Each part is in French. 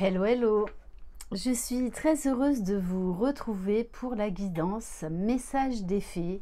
Hello, hello! Je suis très heureuse de vous retrouver pour la guidance Message des Fées.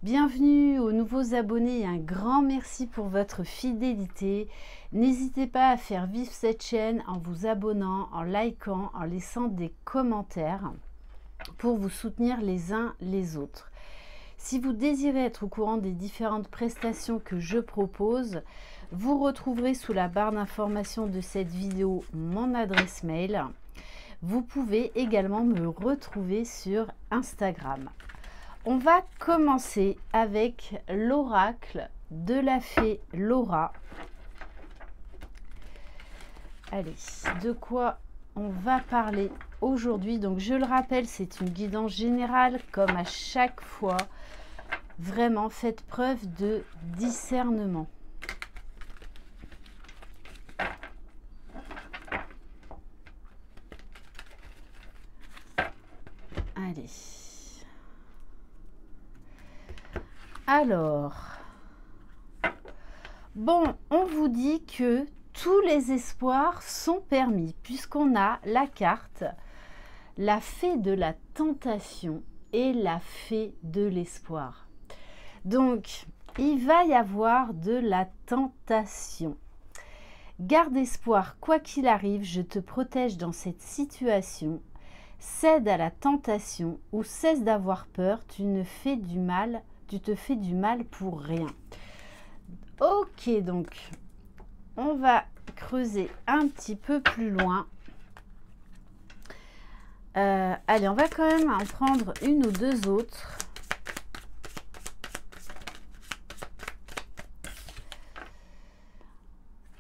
Bienvenue aux nouveaux abonnés et un grand merci pour votre fidélité. N'hésitez pas à faire vivre cette chaîne en vous abonnant, en likant, en laissant des commentaires pour vous soutenir les uns les autres. Si vous désirez être au courant des différentes prestations que je propose, vous retrouverez sous la barre d'information de cette vidéo mon adresse mail. Vous pouvez également me retrouver sur Instagram. On va commencer avec l'oracle de la fée Laura. Allez, de quoi on va parler aujourd'hui? Donc je le rappelle, c'est une guidance générale comme à chaque fois. Vraiment, faites preuve de discernement. Allez. Alors, bon, on vous dit que tous les espoirs sont permis, puisqu'on a la carte, la fée de la tentation et la fée de l'espoir. Donc, il va y avoir de la tentation. Garde espoir, quoi qu'il arrive, je te protège dans cette situation. Cède à la tentation ou cesse d'avoir peur, tu te fais du mal pour rien. Ok, donc, on va creuser un petit peu plus loin. Allez, on va quand même en prendre une ou deux autres.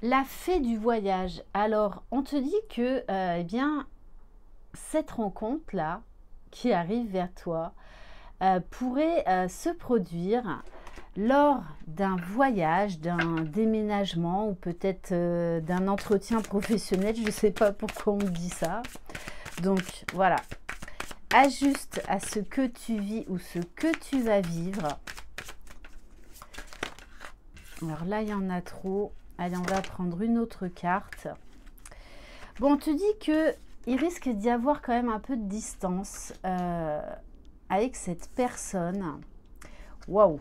La fée du voyage. Alors, on te dit que, eh bien, cette rencontre-là, qui arrive vers toi, pourrait se produire lors d'un voyage, d'un déménagement ou peut-être d'un entretien professionnel. Je ne sais pas pourquoi on me dit ça. Donc, voilà. Ajuste à ce que tu vis ou ce que tu vas vivre. Alors là, il y en a trop. Allez, on va prendre une autre carte. Bon, on te dit que il risque d'y avoir quand même un peu de distance avec cette personne. Waouh!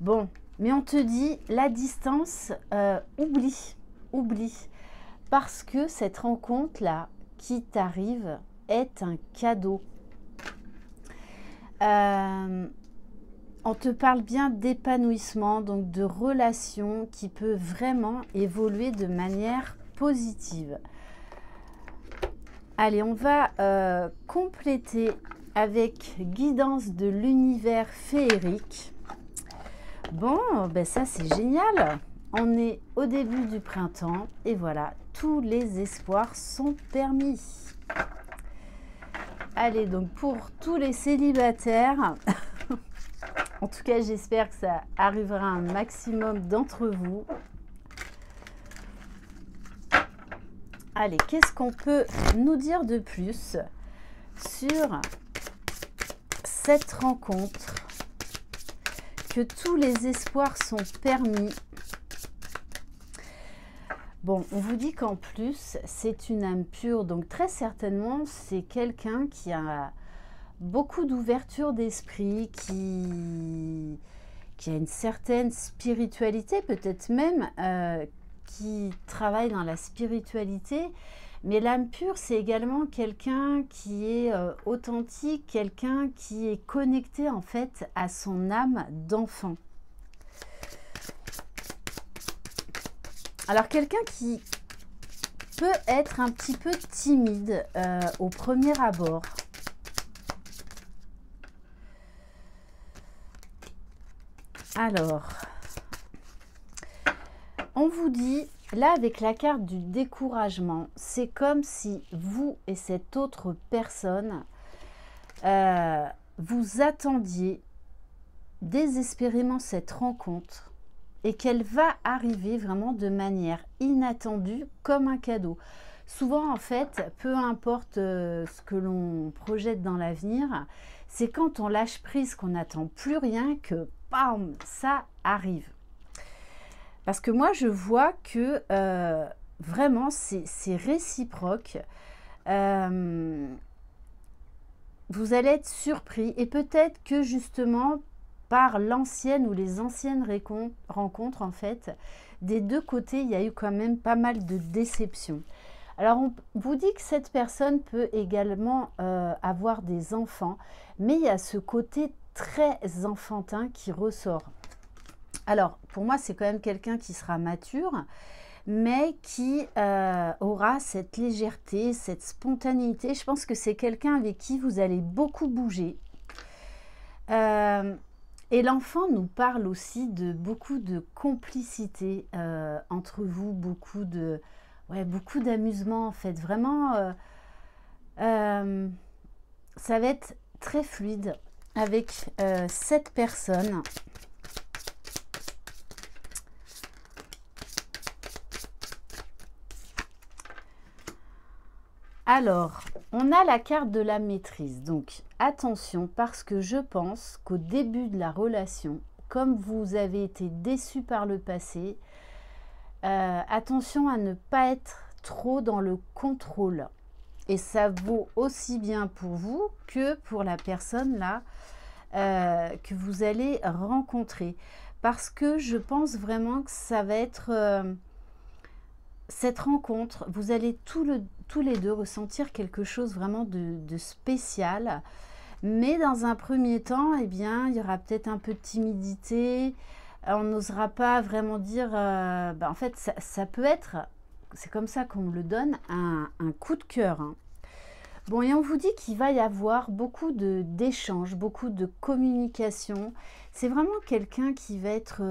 Bon, mais on te dit, la distance, oublie. Parce que cette rencontre-là qui t'arrive est un cadeau. On te parle bien d'épanouissement, donc de relations qui peut vraiment évoluer de manière positive. Allez, on va compléter avec guidance de l'univers féerique. Bon, ben ça c'est génial. On est au début du printemps et voilà, tous les espoirs sont permis. Allez, donc pour tous les célibataires, en tout cas j'espère que ça arrivera à un maximum d'entre vous. Allez, qu'est-ce qu'on peut nous dire de plus sur cette rencontre? Que tous les espoirs sont permis. Bon, on vous dit qu'en plus, c'est une âme pure. Donc très certainement, c'est quelqu'un qui a beaucoup d'ouverture d'esprit, qui a une certaine spiritualité, peut-être même qui travaille dans la spiritualité. Mais l'âme pure, c'est également quelqu'un qui est authentique, quelqu'un qui est connecté en fait à son âme d'enfant. Alors quelqu'un qui peut être un petit peu timide au premier abord. Alors, on vous dit, là avec la carte du découragement, c'est comme si vous et cette autre personne, vous attendiez désespérément cette rencontre et qu'elle va arriver vraiment de manière inattendue comme un cadeau. Souvent en fait, peu importe ce que l'on projette dans l'avenir, c'est quand on lâche prise, qu'on n'attend plus rien, que bam, ça arrive. Parce que moi je vois que vraiment, c'est réciproque. Vous allez être surpris et peut-être que justement par l'ancienne ou les anciennes rencontres, en fait, des deux côtés, il y a eu quand même pas mal de déceptions. Alors, on vous dit que cette personne peut également avoir des enfants, mais il y a ce côté très enfantin qui ressort. Alors, pour moi, c'est quand même quelqu'un qui sera mature, mais qui aura cette légèreté, cette spontanéité. Je pense que c'est quelqu'un avec qui vous allez beaucoup bouger. Et l'enfant nous parle aussi de beaucoup de complicité entre vous, beaucoup d'amusement en fait. Vraiment, ça va être très fluide avec cette personne. Alors, on a la carte de la maîtrise. Donc, attention, parce que je pense qu'au début de la relation, comme vous avez été déçu par le passé, attention à ne pas être trop dans le contrôle. Et ça vaut aussi bien pour vous que pour la personne là que vous allez rencontrer. Parce que je pense vraiment que ça va être cette rencontre, vous allez tous les deux ressentir quelque chose vraiment de spécial. Mais dans un premier temps, eh bien, il y aura peut-être un peu de timidité. On n'osera pas vraiment dire... en fait, ça peut être, c'est comme ça qu'on me le donne, un coup de cœur. Hein. Bon, et on vous dit qu'il va y avoir beaucoup d'échanges, beaucoup de communication. C'est vraiment quelqu'un qui va être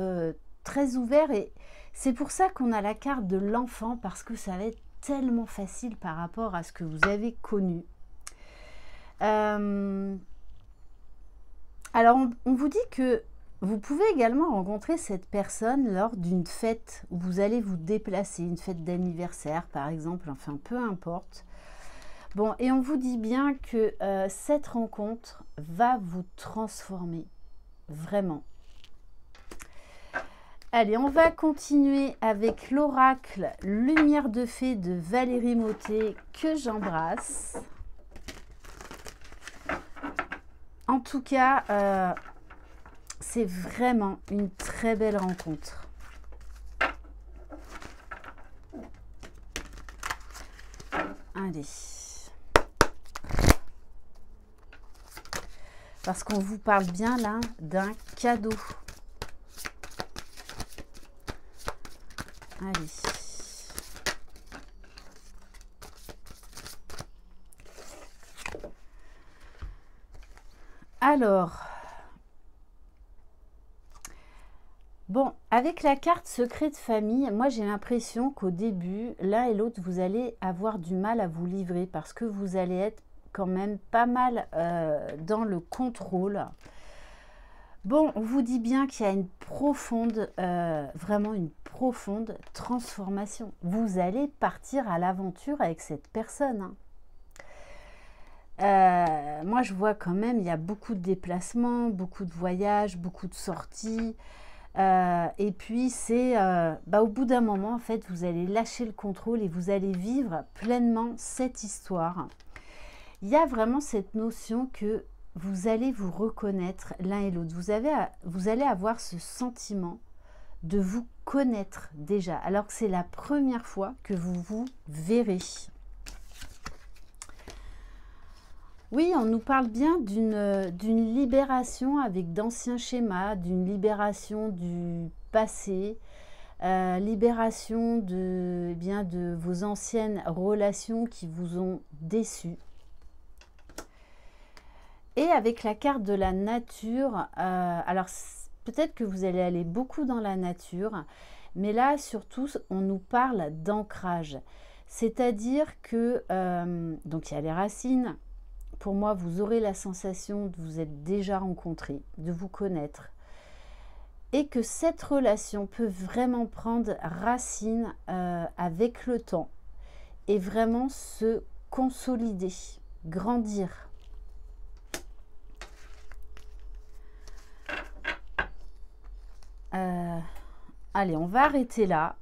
très ouvert et c'est pour ça qu'on a la carte de l'enfant parce que ça va être tellement facile par rapport à ce que vous avez connu. Alors, on vous dit que vous pouvez également rencontrer cette personne lors d'une fête où vous allez vous déplacer, une fête d'anniversaire par exemple, enfin peu importe. Bon, et on vous dit bien que cette rencontre va vous transformer, vraiment. Allez, on va continuer avec l'oracle Lumière de Fée de Valérie Mottet, que j'embrasse. En tout cas, c'est vraiment une très belle rencontre. Allez. Parce qu'on vous parle bien là d'un cadeau. Allez. Alors, bon, avec la carte secret de famille, moi j'ai l'impression qu'au début, l'un et l'autre, vous allez avoir du mal à vous livrer parce que vous allez être quand même pas mal dans le contrôle. Bon, on vous dit bien qu'il y a une profonde, vraiment une profonde transformation. Vous allez partir à l'aventure avec cette personne. Moi, je vois quand même, il y a beaucoup de déplacements, beaucoup de voyages, beaucoup de sorties. Et puis, c'est au bout d'un moment, en fait, vous allez lâcher le contrôle et vous allez vivre pleinement cette histoire. Il y a vraiment cette notion que vous allez vous reconnaître l'un et l'autre. Vous allez avoir ce sentiment de vous connaître déjà, alors que c'est la première fois que vous vous verrez. Oui, on nous parle bien d'une libération avec d'anciens schémas, d'une libération du passé, libération de vos anciennes relations qui vous ont déçu. Et avec la carte de la nature, alors peut-être que vous allez aller beaucoup dans la nature, mais là surtout on nous parle d'ancrage. C'est-à-dire que, donc il y a les racines, pour moi vous aurez la sensation de vous être déjà rencontrés, de vous connaître. Et que cette relation peut vraiment prendre racine avec le temps et vraiment se consolider, grandir. Allez, on va arrêter là.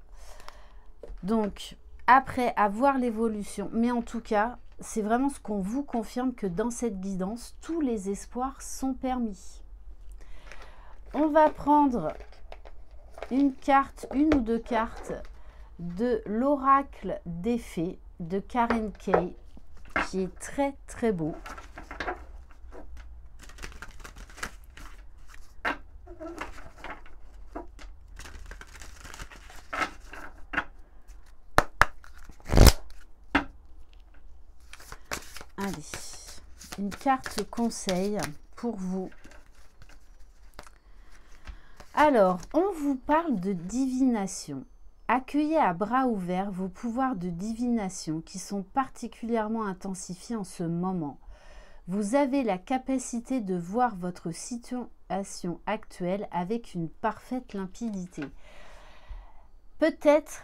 Donc, après à voir l'évolution. Mais en tout cas, c'est vraiment ce qu'on vous confirme, que dans cette guidance, tous les espoirs sont permis. On va prendre une carte, une ou deux cartes de l'oracle des fées de Karen Kay, qui est très très beau. Allez, une carte conseil pour vous. Alors, on vous parle de divination. Accueillez à bras ouverts vos pouvoirs de divination qui sont particulièrement intensifiés en ce moment. Vous avez la capacité de voir votre situation actuelle avec une parfaite limpidité. Peut-être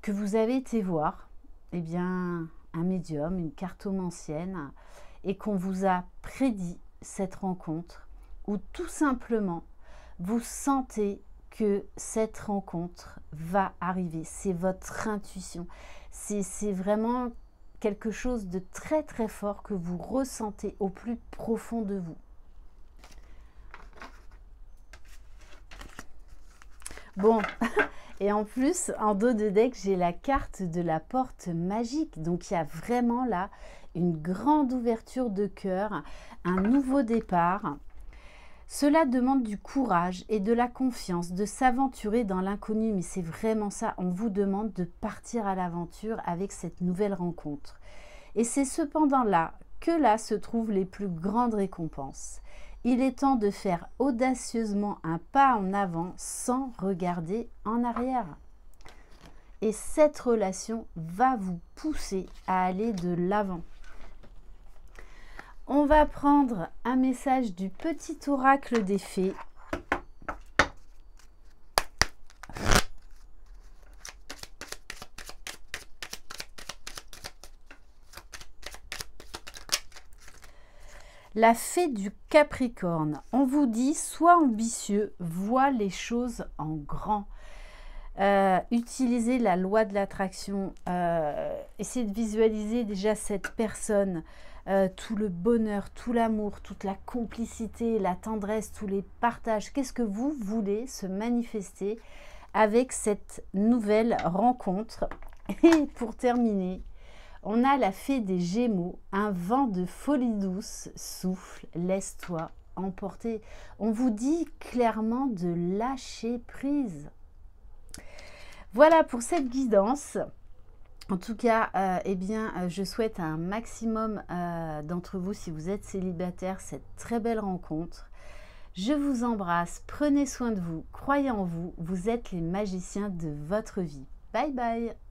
que vous avez été voir un médium, une cartomancienne, et qu'on vous a prédit cette rencontre, ou tout simplement vous sentez que cette rencontre va arriver. C'est votre intuition. C'est vraiment quelque chose de très très fort que vous ressentez au plus profond de vous. Bon, et en plus, en dos de deck, j'ai la carte de la porte magique. Donc, il y a vraiment là une grande ouverture de cœur, un nouveau départ. Cela demande du courage et de la confiance, de s'aventurer dans l'inconnu. Mais c'est vraiment ça, on vous demande de partir à l'aventure avec cette nouvelle rencontre. Et c'est cependant là se trouvent les plus grandes récompenses. Il est temps de faire audacieusement un pas en avant sans regarder en arrière. Et cette relation va vous pousser à aller de l'avant. On va prendre un message du petit oracle des fées. La fée du Capricorne. On vous dit, sois ambitieux, vois les choses en grand. Utilisez la loi de l'attraction. Essayez de visualiser déjà cette personne. Tout le bonheur, tout l'amour, toute la complicité, la tendresse, tous les partages. Qu'est-ce que vous voulez se manifester avec cette nouvelle rencontre? Et pour terminer, on a la fée des Gémeaux. Un vent de folie douce souffle, laisse-toi emporter. On vous dit clairement de lâcher prise. Voilà pour cette guidance. En tout cas, je souhaite à un maximum d'entre vous, si vous êtes célibataire, cette très belle rencontre. Je vous embrasse, prenez soin de vous, croyez en vous, vous êtes les magiciens de votre vie. Bye bye!